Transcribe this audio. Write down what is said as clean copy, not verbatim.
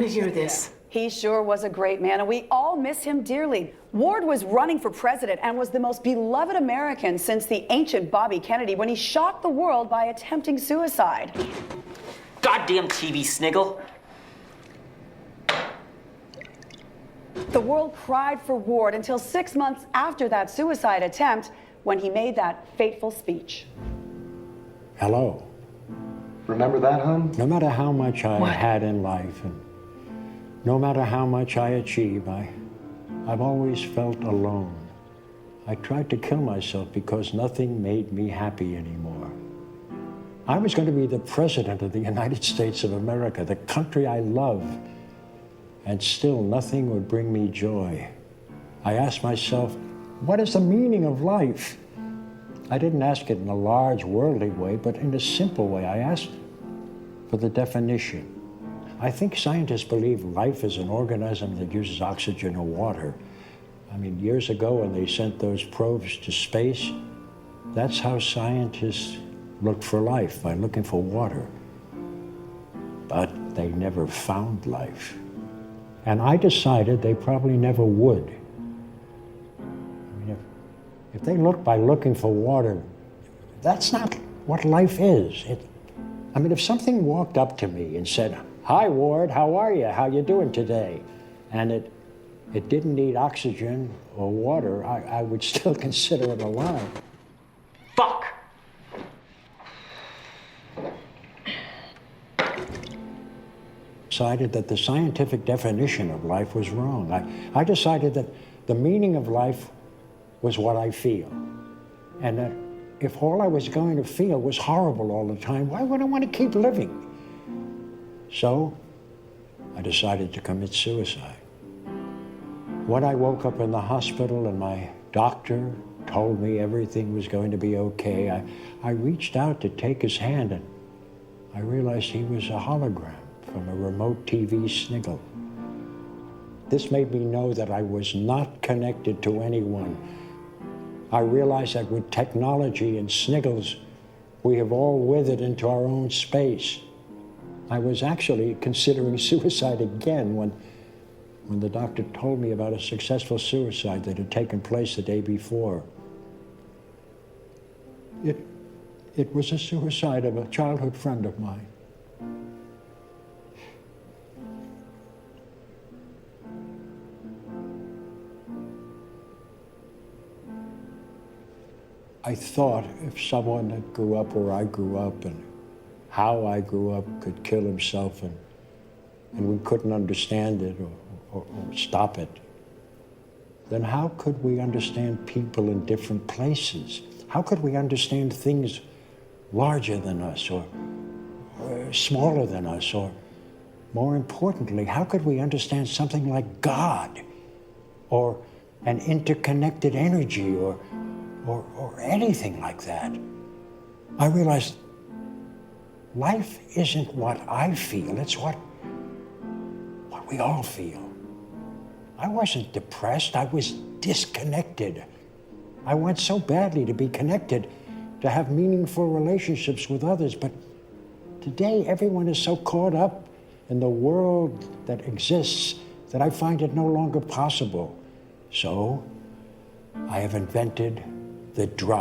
To hear this. He sure was a great man, and we all miss him dearly. Ward was running for president and was the most beloved American since the ancient Bobby Kennedy when he shocked the world by attempting suicide. Goddamn TV sniggle. The world cried for Ward until 6 months after that suicide attempt when he made that fateful speech. Hello. Remember that, hon? No matter how much I had in life, and no matter how much I achieve, I've always felt alone. I tried to kill myself because nothing made me happy anymore. I was going to be the president of the United States of America, the country I love, and still nothing would bring me joy. I asked myself, what is the meaning of life? I didn't ask it in a large worldly way, but in a simple way. I asked for the definition. I think scientists believe life is an organism that uses oxygen or water. I mean, years ago when they sent those probes to space, that's how scientists looked for life, by looking for water. But they never found life. And I decided they probably never would. I mean, if they look by looking for water, that's not what life is. I mean, if something walked up to me and said, "Hi, Ward, how are you? How you doing today?" and it didn't need oxygen or water, I would still consider it alive. Fuck! Decided that the scientific definition of life was wrong. I decided that the meaning of life was what I feel. And that if all I was going to feel was horrible all the time, why would I want to keep living? So I decided to commit suicide. When I woke up in the hospital and my doctor told me everything was going to be okay, I reached out to take his hand, and I realized he was a hologram from a remote TV sniggle. This made me know that I was not connected to anyone. I realized that with technology and sniggles, we have all withered into our own space. I was actually considering suicide again when the doctor told me about a successful suicide that had taken place the day before. It was a suicide of a childhood friend of mine. I thought if someone that grew up where I grew up and how I grew up could kill himself and we couldn't understand it or stop it, then how could we understand people in different places? How could we understand things larger than us or smaller than us? Or more importantly, how could we understand something like God or an interconnected energy or anything like that? I realized life isn't what I feel, it's what we all feel. I wasn't depressed, I was disconnected. I want so badly to be connected, to have meaningful relationships with others, but today everyone is so caught up in the world that exists that I find it no longer possible. So I have invented the drug.